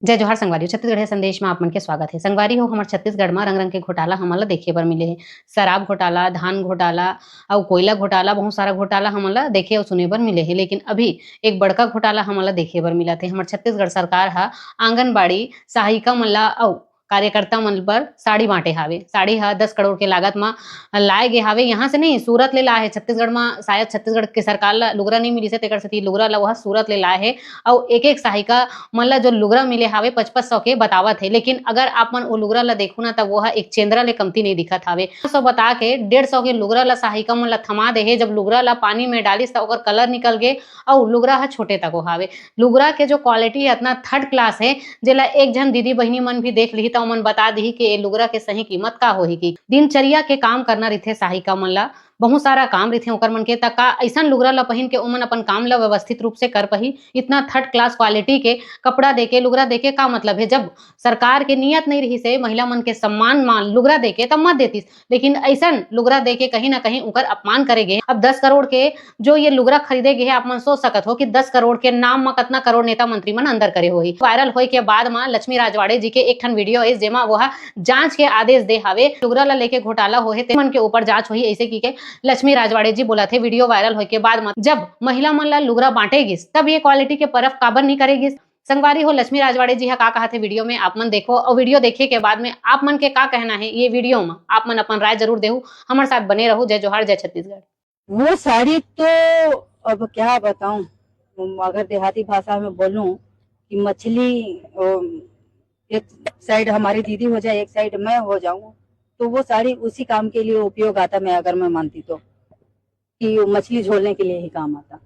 जय जोहार संगवारी छत्तीसगढ़ संदेश में आप मन के स्वागत है। संगवारी हो हमर छत्तीसगढ़ में रंग-रंग के घोटाला हमन ला देखे बर मिले हे। शराब घोटाला, धान घोटाला अउ कोयला घोटाला बहुत सारा घोटाला हमन ला देखे अउ सुने बर मिले हे। लेकिन अभी एक बड़का घोटाला हमन ला देखे बर मिलत हे। हमर छत्तीसगढ़ सरकार ह आंगनबाड़ी सहायिका मन ला अउ कार्यकर्ता मन बर साड़ी बाँटे हावे। साड़ी ह 10 करोड़ के लागत म लाए गे हावे। यहाँ से नहीं सूरत ले लाए हे। छत्तीसगढ़ म शायद छत्तीसगढ़ के सरकार ला लुगरा नहीं मिलिस हे तेकर सेती लुगरा ल वह सूरत ले लाए हे अउ एक-एक सहायिका मन ला जो लुगरा मिले हावे 5500 के बतावत हे। लेकिन अगर आप मन ओ लुगरा ला देखहु ना त वोहा एक चेंदरा ले कमती नहीं दिखत हावे। 100 बता के 150 के लुगरा ला सहायिका मन ला थमा दे हे। जब लुगरा ला पानी में डालिस त ओकर कलर निकल गे अउ लुगरा ह छोटे तको हावे। लुगरा के जो क्वालिटी इतना थर्ड क्लास हे जेला एक झन दीदी बहिनी मन भी देख लिही त ओमन बता दिही कि ए लुगरा के सही कीमत का होही की। दिनचर्या के काम करना रहिथे सहायिका मन ला बहुत सारा काम रहिथे ओकर मन के त का अइसन लुगरा ला पहिन के ओमन अपन काम ला व्यवस्थित रूप से कर पाही। इतना थर्ड क्लास क्वालिटी के कपड़ा देके लुगरा देके का मतलब है। जब सरकार के नियत नहीं रही से महिला मन के सम्मान मान लुगरा देके तब मत देतीस। लेकिन ऐसन लुगरा देके कहीं ना कहीं उकर अपमान करेगे। अब 10 करोड़ के जो ये लुगरा खरीदे गे हे आप मन सोच सकत हो कि 10 करोड़ के नाम म कतना करोड़ नेता मंत्री मन अंदर करे होही। वायरल होए के बाद म लक्ष्मी राजवाड़े जी के एक ठन वीडियो है जेमा वह जांच के आदेश दे हावे। लुगरा ला लेके घोटाला होहे ते मन के ऊपर जांच होही ऐसे की के लक्ष्मी राजवाड़े जी बोला थे। वीडियो वायरल होए के बाद म जब महिला मन ला लुगरा बांटेगिस तब ये क्वालिटी के परख काबर नहीं करेगिस। संगवारी हो लक्ष्मी राजवाड़े जी हा का कहा थे वीडियो में आप मन देखो और वीडियो देखे के बाद में आप मन के का कहना है ये वीडियो में आप मन अपन राय जरूर देहु। हमारे साथ बने रहो। जय जोहार जय छत्तीसगढ़। वो साड़ी तो अब क्या बताऊं, अगर देहाती भाषा में बोलूं कि मछली एक साइड हमारी दीदी हो जाए एक साइड मैं हो जाऊं तो वो साड़ी उसी काम के लिए उपयोग आता। मैं अगर मैं मानती तो कि वो मछली झोलने के लिए ही काम आता।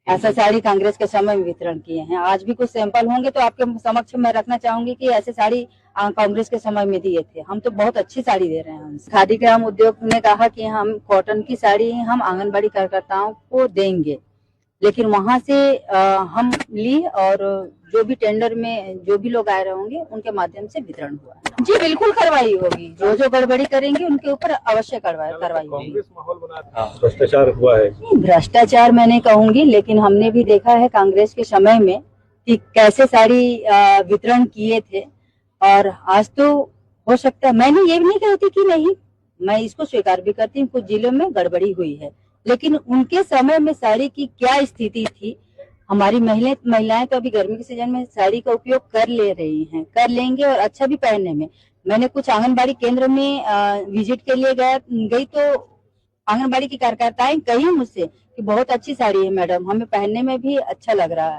ऐसा साड़ी कांग्रेस के समय में वितरण किए हैं। आज भी कुछ सैंपल होंगे तो आपके समक्ष मैं रखना चाहूंगी कि ऐसे साड़ी कांग्रेस के समय में दिए थे। हम तो बहुत अच्छी साड़ी दे रहे हैं। खादी ग्राम उद्योग ने कहा कि हम कॉटन की साड़ी हम आंगनबाड़ी कार्यकर्ताओं को देंगे, लेकिन वहां से हम ली और जो भी टेंडर में जो भी लोग आए रहे होंगे उनके माध्यम से वितरण हुआ। जी बिल्कुल कार्रवाई होगी। जो गड़बड़ी करेंगे उनके ऊपर अवश्य कार्रवाई होगी। भ्रष्टाचार हुआ है। भ्रष्टाचार मैं नहीं कहूंगी, लेकिन हमने भी देखा है कांग्रेस के समय में कि कैसे साड़ी वितरण किए थे। और आज तो हो सकता है, मैंने ये भी नहीं कहती कि नहीं, मैं इसको स्वीकार भी करती हूँ कुछ जिलों में गड़बड़ी हुई है, लेकिन उनके समय में साड़ी की क्या स्थिति थी। हमारी महिलाएं तो अभी गर्मी के सीजन में साड़ी का उपयोग कर ले रही हैं, कर लेंगे और अच्छा भी पहनने में। मैंने कुछ आंगनबाड़ी केंद्र में विजिट के लिए गई तो आंगनबाड़ी की कार्यकर्ताएं कही मुझसे कि बहुत अच्छी साड़ी है मैडम, हमें पहनने में भी अच्छा लग रहा है।